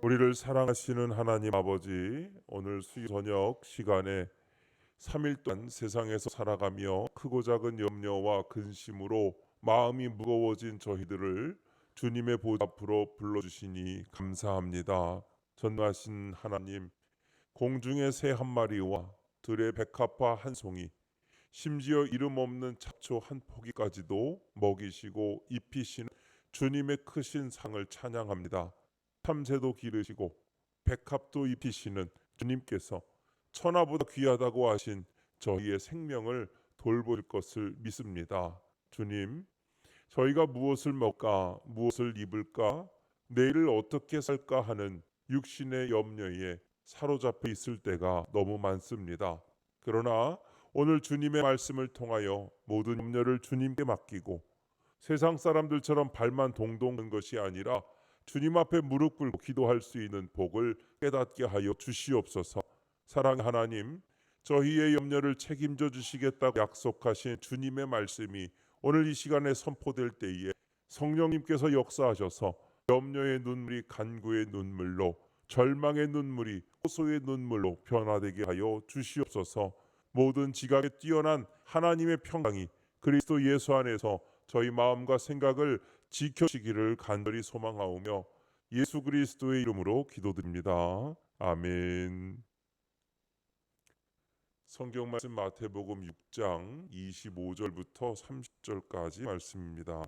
우리를 사랑하시는 하나님 아버지, 오늘 수요 저녁 시간에 3일 동안 세상에서 살아가며 크고 작은 염려와 근심으로 마음이 무거워진 저희들을 주님의 보좌 앞으로 불러주시니 감사합니다. 전능하신 하나님, 공중의 새 한 마리와 들의 백합화 한 송이, 심지어 이름 없는 잡초 한 포기까지도 먹이시고 입히시는 주님의 크신 상을 찬양합니다. 참새도 기르시고 백합도 입히시는 주님께서 천하보다 귀하다고 하신 저희의 생명을 돌볼 것을 믿습니다. 주님, 저희가 무엇을 먹을까, 무엇을 입을까, 내일을 어떻게 살까 하는 육신의 염려에 사로잡혀 있을 때가 너무 많습니다. 그러나 오늘 주님의 말씀을 통하여 모든 염려를 주님께 맡기고 세상 사람들처럼 발만 동동 는 것이 아니라 주님 앞에 무릎 꿇고 기도할 수 있는 복을 깨닫게 하여 주시옵소서. 사랑의 하나님, 저희의 염려를 책임져 주시겠다고 약속하신 주님의 말씀이 오늘 이 시간에 선포될 때에 성령님께서 역사하셔서 염려의 눈물이 간구의 눈물로, 절망의 눈물이 호소의 눈물로 변화되게 하여 주시옵소서. 모든 지각에 뛰어난 하나님의 평강이 그리스도 예수 안에서 저희 마음과 생각을 지켜주시기를 간절히 소망하오며 예수 그리스도의 이름으로 기도드립니다. 아멘. 성경 말씀 마태복음 6장 25절부터 30절까지 말씀입니다.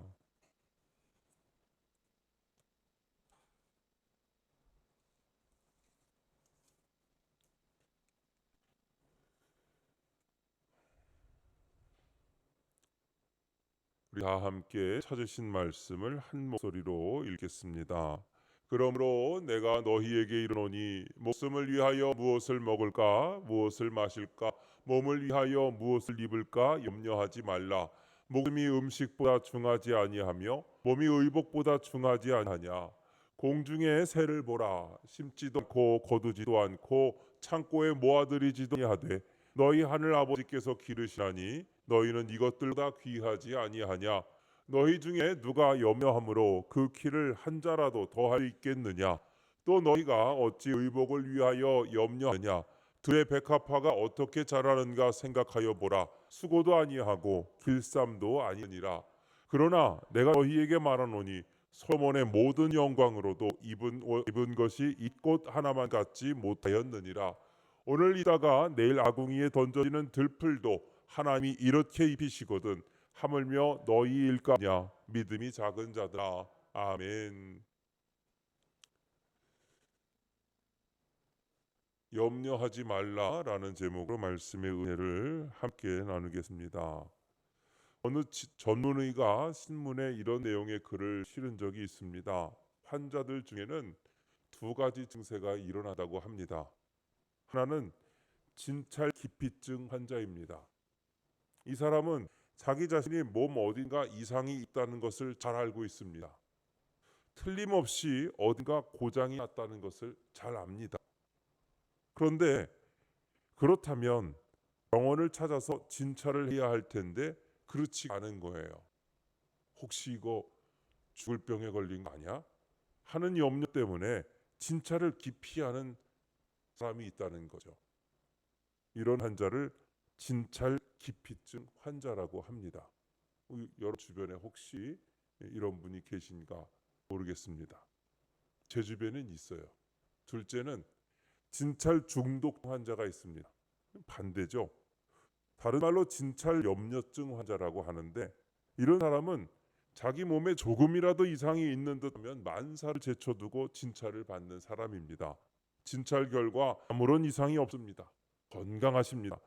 우리 다 함께 찾으신 말씀을 한 목소리로 읽겠습니다. 그러므로 내가 너희에게 이르노니 목숨을 위하여 무엇을 먹을까 무엇을 마실까 몸을 위하여 무엇을 입을까 염려하지 말라. 목숨이 음식보다 중하지 아니하며 몸이 의복보다 중하지 아니하냐. 공중의 새를 보라. 심지도 않고 거두지도 않고 창고에 모아들이지도 아니하되 너희 하늘 아버지께서 기르시나니 너희는 이것들보다 귀하지 아니하냐. 너희 중에 누가 염려함으로 그 키를 한 자라도 더할 수 있겠느냐. 또 너희가 어찌 의복을 위하여 염려하느냐. 들의 백합화가 어떻게 자라는가 생각하여 보라. 수고도 아니하고 길쌈도 아니니라. 그러나 내가 너희에게 말하노니 솔로몬의 모든 영광으로도 입은 것이 이 꽃 하나만 같지 못하였느니라. 오늘 이다가 내일 아궁이에 던져지는 들풀도 하나님이 이렇게 입히시거든 하물며 너희일까 하냐. 믿음이 작은 자들아. 아멘. 염려하지 말라라는 제목으로 말씀의 은혜를 함께 나누겠습니다. 어느 전문의가 신문에 이런 내용의 글을 실은 적이 있습니다. 환자들 중에는 두 가지 증세가 일어나다고 합니다. 하나는 진찰 기피증 환자입니다. 이 사람은 자기 자신이 몸 어딘가 이상이 있다는 것을 잘 알고 있습니다. 틀림없이 어딘가 고장이 났다는 것을 잘 압니다. 그런데 그렇다면 병원을 찾아서 진찰을 해야 할 텐데 그렇지 않은 거예요. 혹시 이거 죽을 병에 걸린 거 아니야? 하는 염려 때문에 진찰을 기피하는 사람이 있다는 거죠. 이런 환자를 진찰 기피증 환자라고 합니다. 여러 주변에 혹시 이런 분이 계신가 모르겠습니다. 제 주변엔 있어요. 둘째는 진찰 중독 환자가 있습니다. 반대죠. 다른 말로 진찰 염려증 환자라고 하는데 이런 사람은 자기 몸에 조금이라도 이상이 있는 듯하면 만사를 제쳐두고 진찰을 받는 사람입니다. 진찰 결과 아무런 이상이 없습니다. 건강하십니다.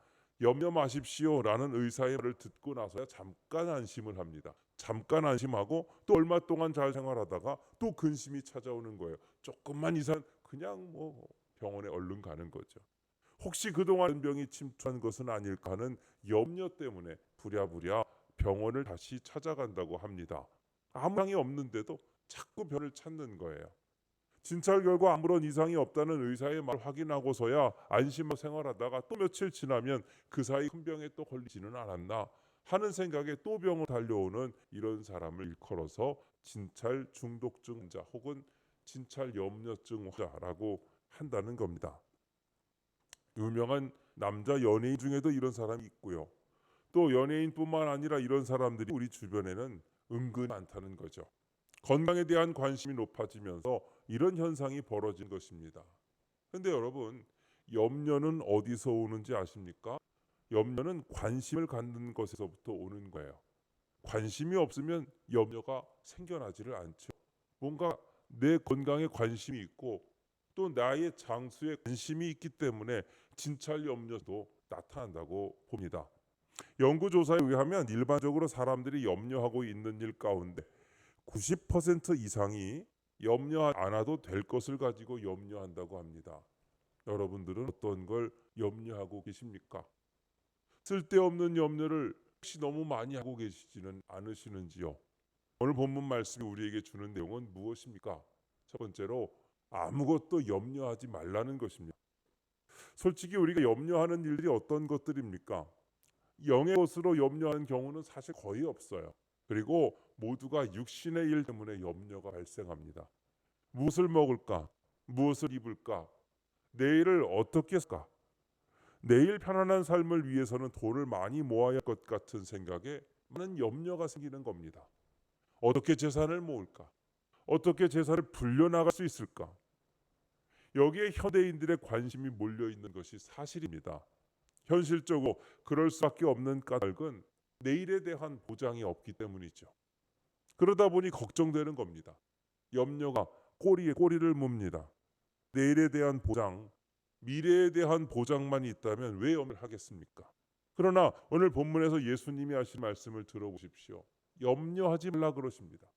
염려 마십시오라는 의사의 말을 듣고 나서야 잠깐 안심을 합니다. 잠깐 안심하고 또 얼마 동안 잘 생활하다가 또 근심이 찾아오는 거예요. 조금만 이상 그냥 병원에 얼른 가는 거죠. 혹시 그동안 병이 침투한 것은 아닐까 하는 염려 때문에 부랴부랴 병원을 다시 찾아간다고 합니다. 아무 이상이 없는데도 자꾸 병을 찾는 거예요. 진찰 결과 아무런 이상이 없다는 의사의 말을 확인하고서야 안심하고 생활하다가 또 며칠 지나면 그 사이 큰 병에 또 걸리지는 않았나 하는 생각에 또 병을 달려오는 이런 사람을 일컬어서 진찰 중독증 환자 혹은 진찰 염려증 환자라고 한다는 겁니다. 유명한 남자 연예인 중에도 이런 사람이 있고요. 또 연예인뿐만 아니라 이런 사람들이 우리 주변에는 은근 많다는 거죠. 건강에 대한 관심이 높아지면서 이런 현상이 벌어진 것입니다. 근데 여러분, 염려는 어디서 오는지 아십니까? 염려는 관심을 갖는 것에서부터 오는 거예요. 관심이 없으면 염려가 생겨나지를 않죠. 뭔가 내 건강에 관심이 있고 또 나의 장수에 관심이 있기 때문에 진찰 염려도 나타난다고 봅니다. 연구조사에 의하면 일반적으로 사람들이 염려하고 있는 일 가운데 90% 이상이 염려 안 해도 될 것을 가지고 염려한다고 합니다. 여러분들은 어떤 걸 염려하고 계십니까? 쓸데없는 염려를 혹시 너무 많이 하고 계시지는 않으시는지요? 오늘 본문 말씀이 우리에게 주는 내용은 무엇입니까? 첫 번째로 아무것도 염려하지 말라는 것입니다. 솔직히 우리가 염려하는 일들이 어떤 것들입니까? 영의 것으로 염려하는 경우는 사실 거의 없어요. 그리고 모두가 육신의 일 때문에 염려가 발생합니다. 무엇을 먹을까? 무엇을 입을까? 내일을 어떻게 할까? 내일 편안한 삶을 위해서는 돈을 많이 모아야 할 것 같은 생각에 많은 염려가 생기는 겁니다. 어떻게 재산을 모을까? 어떻게 재산을 불려나갈 수 있을까? 여기에 현대인들의 관심이 몰려 있는 것이 사실입니다. 현실적으로 그럴 수밖에 없는 까닭은 내일에 대한 보장이 없기 때문이죠. 그러다 보니 걱정되는 겁니다. 염려가 꼬리에 꼬리를 뭅니다. 내일에 대한 보장, 미래에 대한 보장만 있다면 왜 염려를 하겠습니까? 그러나 오늘 본문에서 예수님이 하신 말씀을 들어보십시오. 염려하지 말라 그러십니다.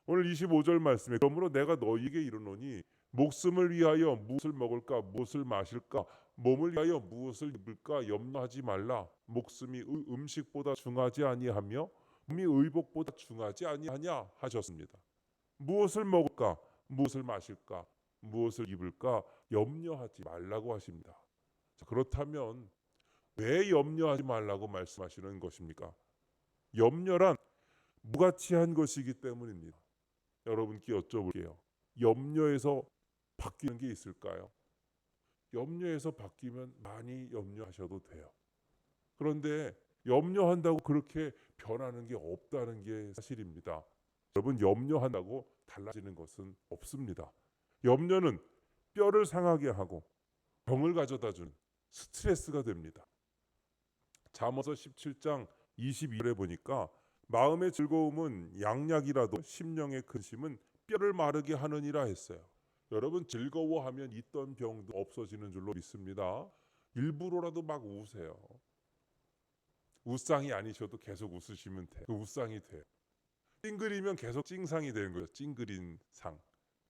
오늘 25절 말씀에 그러므로 내가 너희에게 이르노니 목숨을 위하여 무엇을 먹을까 무엇을 마실까 몸을 위하여 무엇을 입을까 염려하지 말라. 목숨이 음식보다 중하지 아니하며 몸이 의복보다 중하지 아니하냐 하셨습니다. 무엇을 먹을까 무엇을 마실까 무엇을 입을까 염려하지 말라고 하십니다. 자, 그렇다면 왜 염려하지 말라고 말씀하시는 것입니까? 염려란 무가치한 것이기 때문입니다. 여러분께 여쭤볼게요. 염려에서 바뀌는 게 있을까요? 염려에서 바뀌면 많이 염려하셔도 돼요. 그런데 염려한다고 그렇게 변하는 게 없다는 게 사실입니다. 여러분, 염려한다고 달라지는 것은 없습니다. 염려는 뼈를 상하게 하고 병을 가져다 주는 스트레스가 됩니다. 잠언서 17장 22절에 보니까 마음의 즐거움은 양약이라도 심령의 근심은 뼈를 마르게 하느니라 했어요. 여러분, 즐거워하면 있던 병도 없어지는 줄로 믿습니다. 일부러라도 막 우세요. 웃상이 아니셔도 계속 웃으시면 돼요. 웃상이 돼요. 찡그리면 계속 찡상이 되는 거예요. 찡그린 상.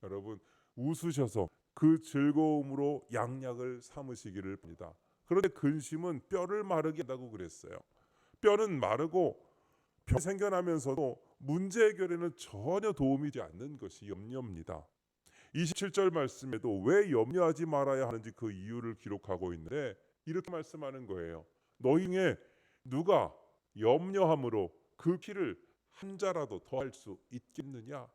여러분, 웃으셔서 그 즐거움으로 양약을 삼으시기를 바랍니다. 그런데 근심은 뼈를 마르게 한다고 그랬어요. 뼈는 마르고 병이 생겨나면서도 문제 해결에는 전혀 도움이 되지 않는 것이 염려입니다. 27절 말씀에도 왜 염려하지 말아야 하는지 그 이유를 기록하고 있는데 이렇게 말씀하는 거예요. 너희 중에 누가 염려함으로 그 키를 한 자라도 더할 수 있겠느냐?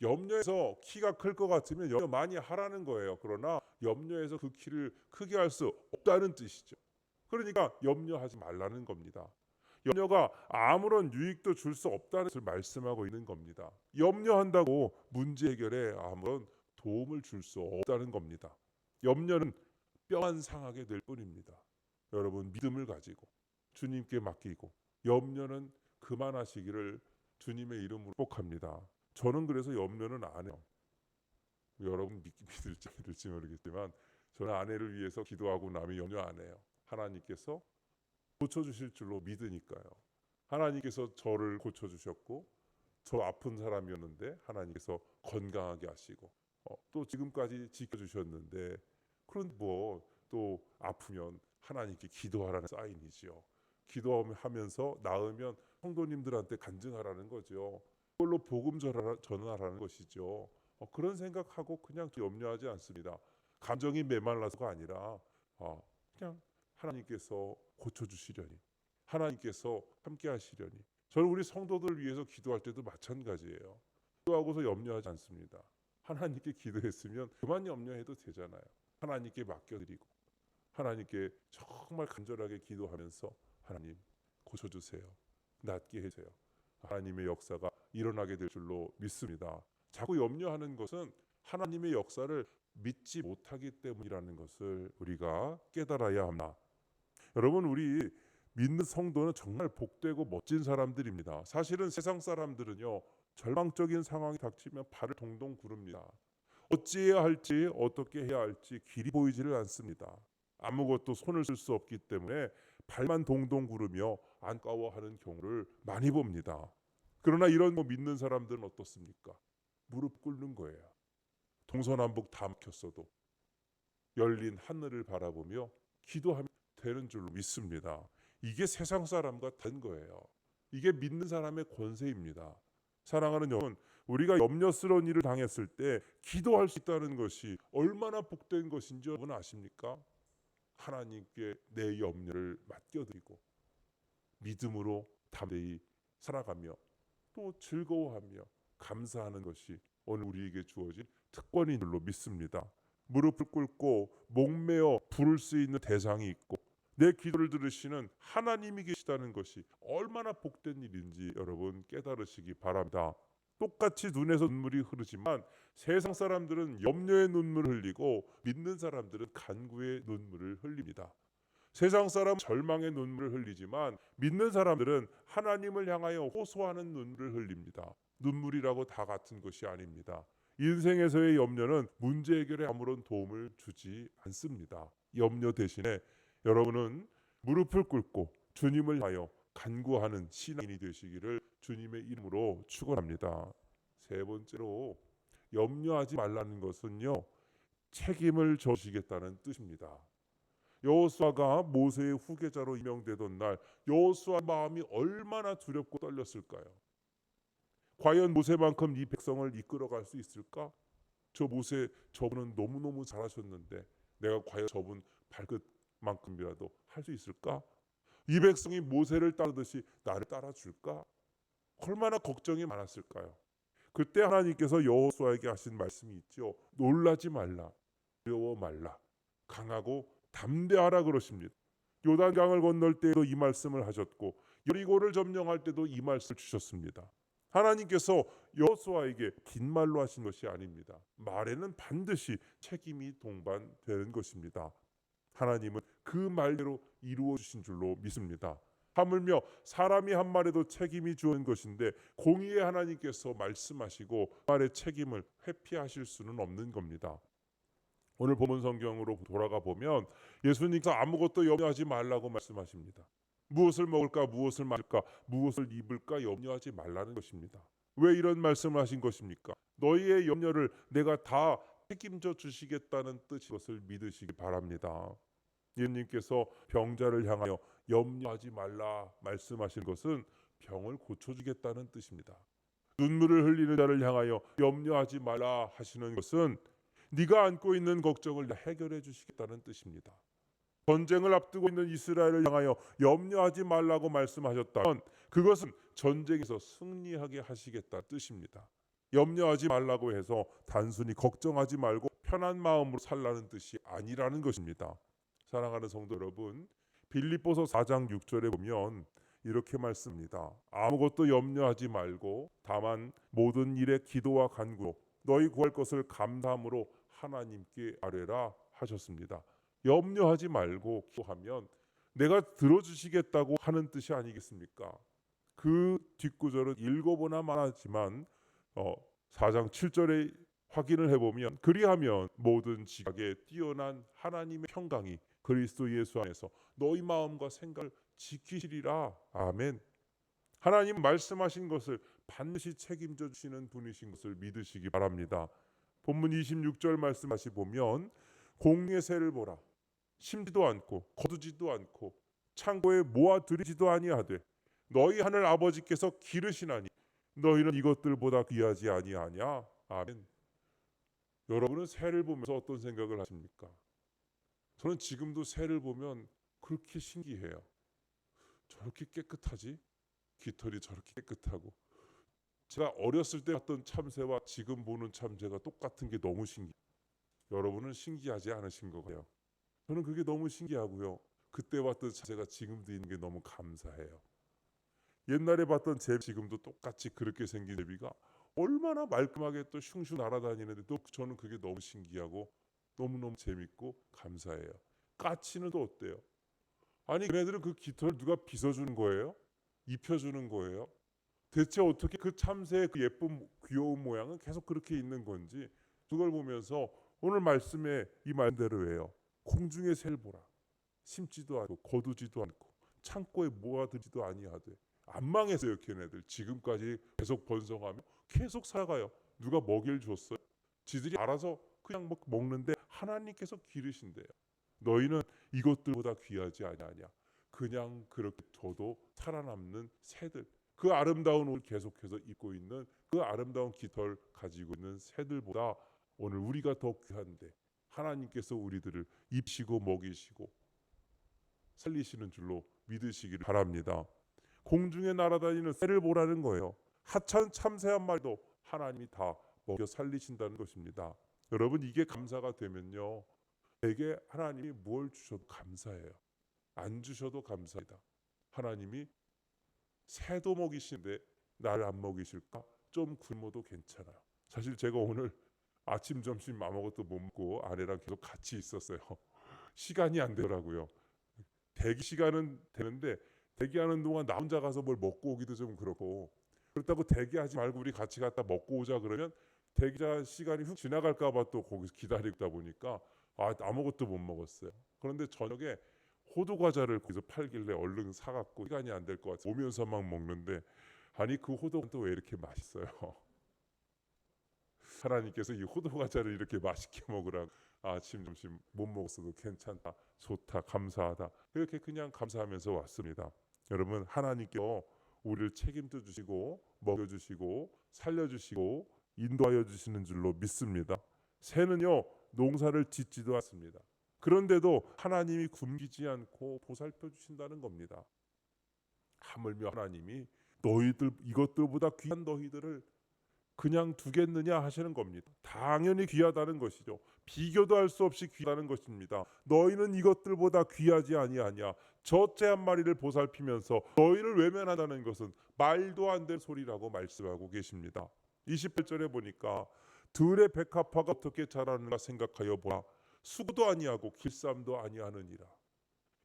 염려해서 키가 클 것 같으면 염려 많이 하라는 거예요. 그러나 염려해서 그 키를 크게 할 수 없다는 뜻이죠. 그러니까 염려하지 말라는 겁니다. 염려가 아무런 유익도 줄 수 없다는 것을 말씀하고 있는 겁니다. 염려한다고 문제 해결에 아무런 도움을 줄 수 없다는 겁니다. 염려는 뼈만 상하게 될 뿐입니다. 여러분, 믿음을 가지고 주님께 맡기고 염려는 그만하시기를 주님의 이름으로 축복합니다. 저는 그래서 염려는 안 해요. 여러분 믿을지 모르겠지만 저는 아내를 위해서 기도하고 나면 염려 안 해요. 하나님께서 고쳐주실 줄로 믿으니까요. 하나님께서 저를 고쳐주셨고 저 아픈 사람이었는데 하나님께서 건강하게 하시고 또 지금까지 지켜주셨는데 그런데 뭐 또 아프면 하나님께 기도하라는 사인이지요. 기도하면서 나으면 성도님들한테 간증하라는 거죠. 그걸로 복음 전하라는 것이죠. 그런 생각하고 그냥 염려하지 않습니다. 감정이 메말라서가 아니라 그냥 하나님께서 고쳐주시려니 하나님께서 함께 하시려니 저는 우리 성도들 위해서 기도할 때도 마찬가지예요. 기도하고서 염려하지 않습니다. 하나님께 기도했으면 그만 염려해도 되잖아요. 하나님께 맡겨드리고 하나님께 정말 간절하게 기도하면서 하나님 고쳐주세요. 낫게 해주세요. 하나님의 역사가 일어나게 될 줄로 믿습니다. 자꾸 염려하는 것은 하나님의 역사를 믿지 못하기 때문이라는 것을 우리가 깨달아야 합니다. 여러분, 우리 믿는 성도는 정말 복되고 멋진 사람들입니다. 사실은 세상 사람들은요, 절망적인 상황이 닥치면 발을 동동 구릅니다. 어찌해야 할지 어떻게 해야 할지 길이 보이지를 않습니다. 아무것도 손을 쓸 수 없기 때문에 발만 동동 구르며 안타까워하는 경우를 많이 봅니다. 그러나 이런 믿는 사람들은 어떻습니까? 무릎 꿇는 거예요. 동서남북 다 막혔어도 열린 하늘을 바라보며 기도하면 되는 줄로 믿습니다. 이게 세상 사람과 다른 거예요. 이게 믿는 사람의 권세입니다. 사랑하는 여러분, 우리가 염려스러운 일을 당했을 때 기도할 수 있다는 것이 얼마나 복된 것인지 여러분 아십니까? 하나님께 내 염려를 맡겨드리고 믿음으로 담대히 살아가며 또 즐거워하며 감사하는 것이 오늘 우리에게 주어진 특권인 줄로 믿습니다. 무릎을 꿇고 목매어 부를 수 있는 대상이 있고 내 기도를 들으시는 하나님이 계시다는 것이 얼마나 복된 일인지 여러분 깨달으시기 바랍니다. 똑같이 눈에서 눈물이 흐르지만 세상 사람들은 염려의 눈물을 흘리고 믿는 사람들은 간구의 눈물을 흘립니다. 세상 사람은 절망의 눈물을 흘리지만 믿는 사람들은 하나님을 향하여 호소하는 눈물을 흘립니다. 눈물이라고 다 같은 것이 아닙니다. 인생에서의 염려는 문제 해결에 아무런 도움을 주지 않습니다. 염려 대신에 여러분은 무릎을 꿇고 주님을 향하여 간구하는 신앙인이 되시기를 주님의 이름으로 축원합니다. 세 번째로 염려하지 말라는 것은요, 책임을 져주시겠다는 뜻입니다. 여호수아가 모세의 후계자로 임명되던 날 여호수아 마음이 얼마나 두렵고 떨렸을까요? 과연 모세만큼 이 백성을 이끌어갈 수 있을까? 저 모세 저분은 너무너무 잘하셨는데 내가 과연 저분 발끝만큼이라도 할 수 있을까? 이 백성이 모세를 따르듯이 나를 따라줄까? 얼마나 걱정이 많았을까요? 그때 하나님께서 여호수아에게 하신 말씀이 있죠. 놀라지 말라, 두려워 말라, 강하고 담대하라 그러십니다. 요단강을 건널 때도 이 말씀을 하셨고 여리고를 점령할 때도 이 말씀을 주셨습니다. 하나님께서 여호수아에게 긴 말로 하신 것이 아닙니다. 말에는 반드시 책임이 동반되는 것입니다. 하나님은 그 말대로 이루어 주신 줄로 믿습니다. 하물며 사람이 한 말에도 책임이 주어진 것인데 공의의 하나님께서 말씀하시고 말의 책임을 회피하실 수는 없는 겁니다. 오늘 본문 성경으로 돌아가 보면 예수님께서 아무것도 염려하지 말라고 말씀하십니다. 무엇을 먹을까, 무엇을 마실까, 무엇을 입을까 염려하지 말라는 것입니다. 왜 이런 말씀을 하신 것입니까? 너희의 염려를 내가 다 책임져 주시겠다는 뜻인 것을 믿으시기 바랍니다. 예수님께서 병자를 향하여 염려하지 말라 말씀하신 것은 병을 고쳐주겠다는 뜻입니다. 눈물을 흘리는 자를 향하여 염려하지 말라 하시는 것은 네가 안고 있는 걱정을 해결해 주시겠다는 뜻입니다. 전쟁을 앞두고 있는 이스라엘을 향하여 염려하지 말라고 말씀하셨다면 그것은 전쟁에서 승리하게 하시겠다는 뜻입니다. 염려하지 말라고 해서 단순히 걱정하지 말고 편한 마음으로 살라는 뜻이 아니라는 것입니다. 사랑하는 성도 여러분, 빌립보서 4장 6절에 보면 이렇게 말씀합니다. 아무것도 염려하지 말고 다만 모든 일에 기도와 간구로 너희 구할 것을 감사함으로 하나님께 아뢰라 하셨습니다. 염려하지 말고 기도하면 내가 들어주시겠다고 하는 뜻이 아니겠습니까? 그 뒷구절은 읽어보나 말하지만 4장 7절에 확인을 해보면 그리하면 모든 지각에 뛰어난 하나님의 평강이 그리스도 예수 안에서 너희 마음과 생각을 지키시리라. 아멘. 하나님 말씀하신 것을 반드시 책임져 주시는 분이신 것을 믿으시기 바랍니다. 본문 26절 말씀 다시 보면 공의 새를 보라. 심지도 않고 거두지도 않고 창고에 모아들이지도 아니하되 너희 하늘 아버지께서 기르시나니 너희는 이것들보다 귀하지 아니하냐. 아멘. 여러분은 새를 보면서 어떤 생각을 하십니까? 저는 지금도 새를 보면 그렇게 신기해요. 저렇게 깨끗하지? 깃털이 저렇게 깨끗하고 제가 어렸을 때 봤던 참새와 지금 보는 참새가 똑같은 게 너무 신기해요. 여러분은 신기하지 않으신 거예요. 저는 그게 너무 신기하고요. 그때 봤던 참새가 지금도 있는 게 너무 감사해요. 옛날에 봤던 제비 지금도 똑같이 그렇게 생긴 제비가 얼마나 말끔하게 또 슝슝 날아다니는데 또 저는 그게 너무 신기하고 너무너무 재밌고 감사해요. 까치는 또 어때요? 아니 걔네들은 그 깃털 누가 빗어주는 거예요? 입혀주는 거예요? 대체 어떻게 그 참새의 그 예쁜 귀여운 모양은 계속 그렇게 있는 건지 그걸 보면서 오늘 말씀에 이 말대로예요. 공중의 새를 보라. 심지도 않고 거두지도 않고 창고에 모아두지도 아니하되 안 망했어요. 걔네들 지금까지 계속 번성하며 계속 살아가요. 누가 먹이를 줬어요? 지들이 알아서 그냥 먹는데 하나님께서 기르신대요. 너희는 이것들보다 귀하지 아니하냐. 그냥 그렇게 둬도 살아남는 새들, 그 아름다운 옷을 계속해서 입고 있는 그 아름다운 깃털 가지고 있는 새들보다 오늘 우리가 더 귀한데 하나님께서 우리들을 입히고 먹이시고 살리시는 줄로 믿으시기를 바랍니다. 공중에 날아다니는 새를 보라는 거예요. 하찮은 참새 한 마리도 하나님이 다 먹여 살리신다는 것입니다. 여러분 이게 감사가 되면요. 내게 하나님이 뭘 주셔도 감사해요. 안 주셔도 감사합니다. 하나님이 새도 먹이시는데 나를 안 먹이실까? 좀 굶어도 괜찮아요. 사실 제가 오늘 아침 점심 아무것도 못 먹고 아내랑 계속 같이 있었어요. 시간이 안 되더라고요. 대기 시간은 되는데 대기하는 동안 나 혼자 가서 뭘 먹고 오기도 좀 그렇고 그렇다고 대기하지 말고 우리 같이 갔다 먹고 오자 그러면 대기자 시간이 훅 지나갈까 봐 또 거기서 기다리다 보니까 아무것도 못 먹었어요. 그런데 저녁에 호두 과자를 거기서 팔길래 얼른 사갖고 시간이 안 될 것 같아서 오면서 막 먹는데 아니 그 호두가 또 왜 이렇게 맛있어요? 하나님께서 이 호두 과자를 이렇게 맛있게 먹으라고 아침 점심 못 먹었어도 괜찮다, 좋다, 감사하다 이렇게 그냥 감사하면서 왔습니다. 여러분 하나님께서 우리를 책임져 주시고 먹여주시고 살려주시고 인도하여 주시는 줄로 믿습니다. 새는요 농사를 짓지도 않습니다. 그런데도 하나님이 굶기지 않고 보살펴 주신다는 겁니다. 하물며 하나님이 너희들 이것들보다 귀한 너희들을 그냥 두겠느냐 하시는 겁니다. 당연히 귀하다는 것이죠. 비교도 할 수 없이 귀하다는 것입니다. 너희는 이것들보다 귀하지 아니하냐. 저째 한 마리를 보살피면서 너희를 외면한다는 것은 말도 안 되는 소리라고 말씀하고 계십니다. 28절에 보니까 들의 백합화가 어떻게 자라는가 생각하여 보라. 수고도 아니하고 길쌈도 아니하느니라.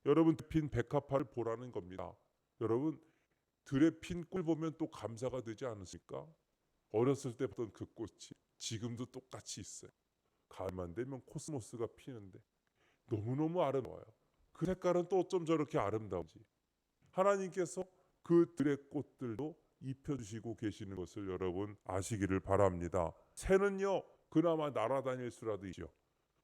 여러분 핀 백합화를 보라는 겁니다. 여러분 들에 핀 꿀 보면 또 감사가 되지 않으실까? 어렸을 때 봤던 그 꽃이 지금도 똑같이 있어요. 가을만 되면 코스모스가 피는데 너무너무 아름다워요. 그 색깔은 또 어쩜 저렇게 아름다운지. 하나님께서 그 들의 꽃들도 입혀주시고 계시는 것을 여러분 아시기를 바랍니다. 새는요 그나마 날아다닐 수라도 있죠.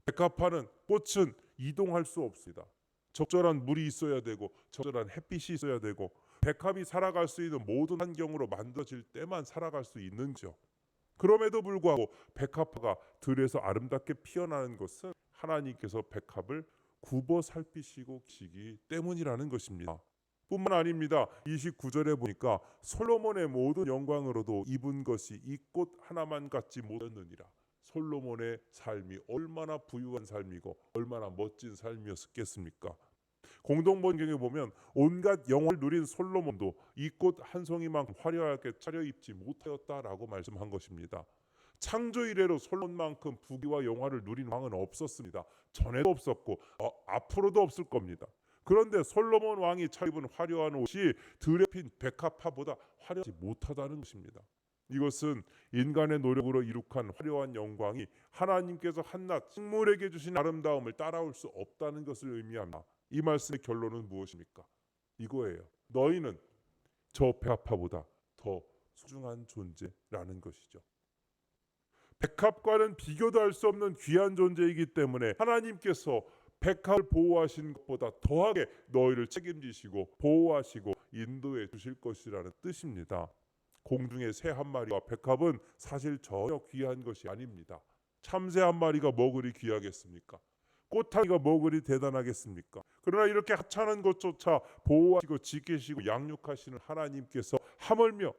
백합화는 꽃은 이동할 수 없습니다. 적절한 물이 있어야 되고 적절한 햇빛이 있어야 되고 백합이 살아갈 수 있는 모든 환경으로 만들어질 때만 살아갈 수 있는지요. 그럼에도 불구하고 백합화가 들에서 아름답게 피어나는 것은 하나님께서 백합을 굽어 살피시고 계시기 때문이라는 것입니다. 뿐만 아닙니다. 29절에 보니까 솔로몬의 모든 영광으로도 입은 것이 이 꽃 하나만 같지 못했느니라. 솔로몬의 삶이 얼마나 부유한 삶이고 얼마나 멋진 삶이었겠습니까? 공동번경에 보면 온갖 영화를 누린 솔로몬도 이 꽃 한 송이만큼 화려하게 차려입지 못하였다라고 말씀한 것입니다. 창조 이래로 솔로몬만큼 부귀와 영화를 누린 왕은 없었습니다. 전에도 없었고 앞으로도 없을 겁니다. 그런데 솔로몬 왕이 차입은 화려한 옷이 들에 핀 백합화보다 화려하지 못하다는 것입니다. 이것은 인간의 노력으로 이룩한 화려한 영광이 하나님께서 한낱 식물에게 주신 아름다움을 따라올 수 없다는 것을 의미합니다. 이 말씀의 결론은 무엇입니까? 이거예요. 너희는 저 백합화보다 더 소중한 존재라는 것이죠. 백합과는 비교도 할 수 없는 귀한 존재이기 때문에 하나님께서 백합을 보호하신 것보다 더하게 너희를 책임지시고 보호하시고 인도해 주실 것이라는 뜻입니다. 공중의 새 한 마리와 백합은 사실 전혀 귀한 것이 아닙니다. 참새 한 마리가 뭐 그리 귀하겠습니까? 꽃향이가 뭐 그리 대단하겠습니까? 그러나 이렇게 하찮은 것조차 보호하시고 지키시고 양육하시는 하나님께서 하물며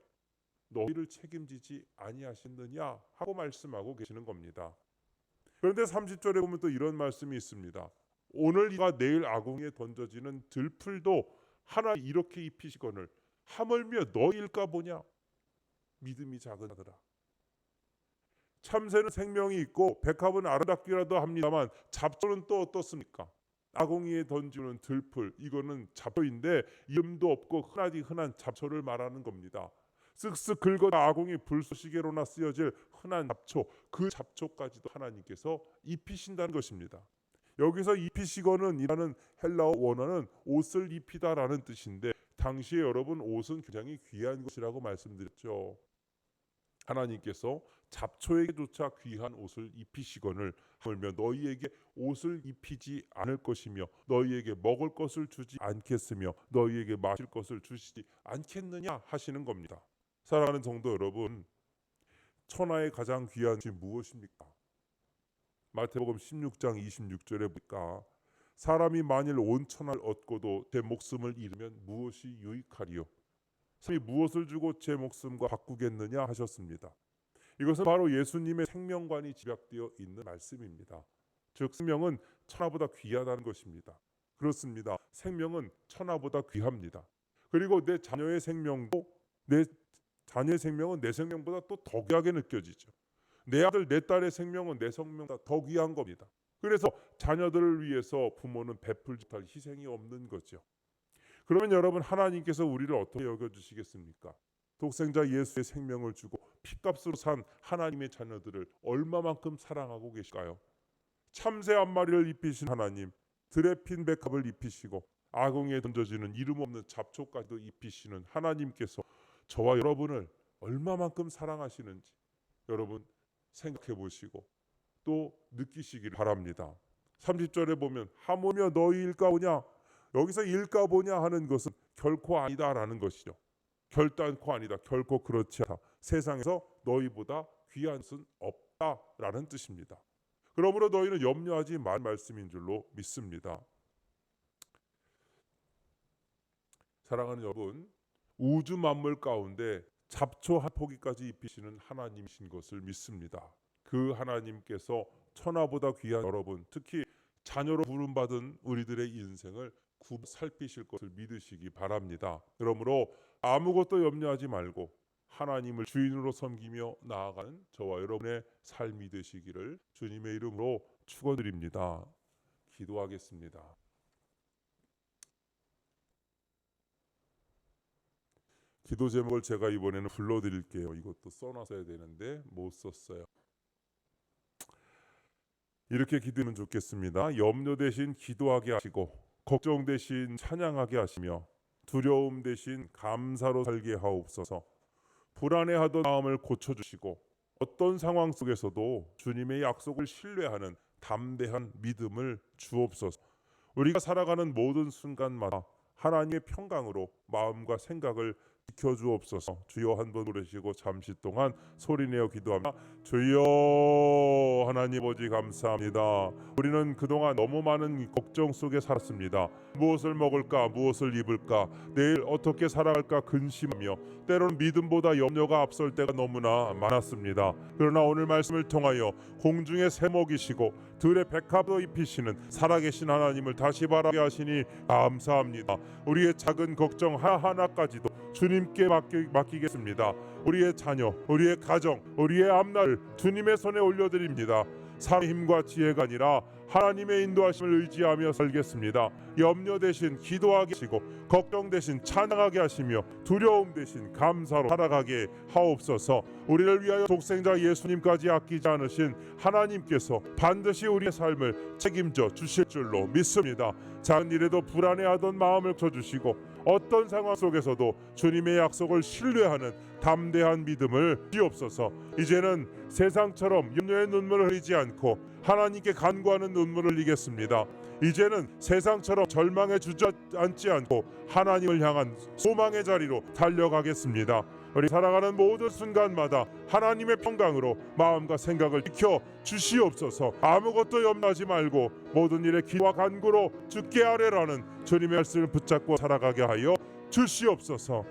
너희를 책임지지 아니하셨느냐 하고 말씀하고 계시는 겁니다. 그런데 30절에 보면 또 이런 말씀이 있습니다. 오늘 이가 내일 아궁이에 던져지는 들풀도 하나 이렇게 입히시거늘 하물며 너희일까 보냐. 믿음이 작은 자들아. 참새는 생명이 있고 백합은 아름답기라도 합니다만 잡초는 또 어떻습니까? 아궁이에 던지는 들풀, 이거는 잡초인데 이름도 없고 흔하디 흔한 잡초를 말하는 겁니다. 쓱쓱 긁어다 아궁이 불쏘시개로나 쓰여질 흔한 잡초, 그 잡초까지도 하나님께서 입히신다는 것입니다. 여기서 입히시거는 이라는 헬라어 원어는 옷을 입히다라는 뜻인데, 당시에 여러분 옷은 굉장히 귀한 것이라고 말씀드렸죠. 하나님께서 잡초에게조차 귀한 옷을 입히시거늘 하물며 너희에게 옷을 입히지 않을 것이며 너희에게 먹을 것을 주지 않겠으며 너희에게 마실 것을 주시지 않겠느냐 하시는 겁니다. 사랑하는 성도 여러분, 천하의 가장 귀한 것이 무엇입니까? 마태복음 16장 26절에 보니까 사람이 만일 온 천하를 얻고도 제 목숨을 잃으면 무엇이 유익하리요? 사람이 무엇을 주고 제 목숨과 바꾸겠느냐 하셨습니다. 이것은 바로 예수님의 생명관이 집약되어 있는 말씀입니다. 즉 생명은 천하보다 귀하다는 것입니다. 그렇습니다. 생명은 천하보다 귀합니다. 그리고 내 자녀의 생명도 내 자녀의 생명은 내 생명보다 또 더 귀하게 느껴지죠. 내 아들 내 딸의 생명은 내 생명보다 더 귀한 겁니다. 그래서 자녀들을 위해서 부모는 베풀지 못할 희생이 없는 거죠. 그러면 여러분, 하나님께서 우리를 어떻게 여겨주시겠습니까? 독생자 예수의 생명을 주고 핏값으로 산 하나님의 자녀들을 얼마만큼 사랑하고 계실까요? 참새 한 마리를 입히신 하나님, 들에 핀 백합을 입히시고 아궁이에 던져지는 이름 없는 잡초까지도 입히시는 하나님께서 저와 여러분을 얼마만큼 사랑하시는지 여러분 생각해 보시고 또 느끼시길 바랍니다. 30절에 보면 하물며 너희 일까 보냐, 여기서 일까 보냐 하는 것은 결코 아니다라는 것이죠. 결단코 아니다, 결코 그렇지 않다. 세상에서 너희보다 귀한 것은 없다라는 뜻입니다. 그러므로 너희는 염려하지 말 말씀인 줄로 믿습니다. 사랑하는 여러분, 우주 만물 가운데 잡초 한 포기까지 입히시는 하나님이신 것을 믿습니다. 그 하나님께서 천하보다 귀한 여러분, 특히 자녀로 부름받은 우리들의 인생을 살피실 것을 믿으시기 바랍니다. 그러므로 아무것도 염려하지 말고 하나님을 주인으로 섬기며 나아가는 저와 여러분의 삶이 되시기를 주님의 이름으로 축원드립니다. 기도하겠습니다. 기도 제목을 제가 이번에는 불러드릴게요. 이것도 써놨어야 되는데 못 썼어요. 이렇게 기도하면 좋겠습니다. 염려 대신 기도하게 하시고 걱정 대신 찬양하게 하시며 두려움 대신 감사로 살게 하옵소서. 불안해하던 마음을 고쳐주시고 어떤 상황 속에서도 주님의 약속을 신뢰하는 담대한 믿음을 주옵소서. 우리가 살아가는 모든 순간마다 하나님의 평강으로 마음과 생각을 지켜주옵소서. 주여 한번 부르시고 잠시 동안 소리내어 기도합니다. 주여 하나님 아버지 감사합니다. 우리는 그동안 너무 많은 걱정 속에 살았습니다. 무엇을 먹을까, 무엇을 입을까, 내일 어떻게 살아갈까 근심하며 때로는 믿음보다 염려가 앞설 때가 너무나 많았습니다. 그러나 오늘 말씀을 통하여 공중의 새먹이시고 들의 백합도 입히시는 살아계신 하나님을 다시 바라게 하시니 감사합니다. 우리의 작은 걱정 하나하나까지도 주님께 맡기겠습니다. 우리의 자녀, 우리의 가정, 우리의 앞날을 주님의 손에 올려드립니다. 사람의 힘과 지혜가 아니라 하나님의 인도하심을 의지하며 살겠습니다. 염려 대신 기도하게 하시고 걱정 대신 찬양하게 하시며 두려움 대신 감사로 살아가게 하옵소서. 우리를 위하여 독생자 예수님까지 아끼지 않으신 하나님께서 반드시 우리의 삶을 책임져 주실 줄로 믿습니다. 작은 일에도 불안해하던 마음을 쳐주시고 어떤 상황 속에서도 주님의 약속을 신뢰하는 담대한 믿음을 주옵소서. 이제는 세상처럼 염려의 눈물을 흘리지 않고 하나님께 간구하는 눈물을 흘리겠습니다. 이제는 세상처럼 절망에 주저앉지 않고 하나님을 향한 소망의 자리로 달려가겠습니다. 우리 살아가는 모든 순간마다 하나님의 평강으로 마음과 생각을 지켜 주시옵소서. 아무것도 염려하지 말고 모든 일에 기도와 간구로 주께 아뢰라는 주님의 말씀을 붙잡고 살아가게 하여 주시옵소서.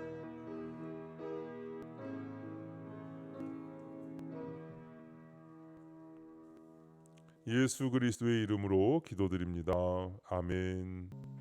예수 그리스도의 이름으로 기도드립니다. 아멘.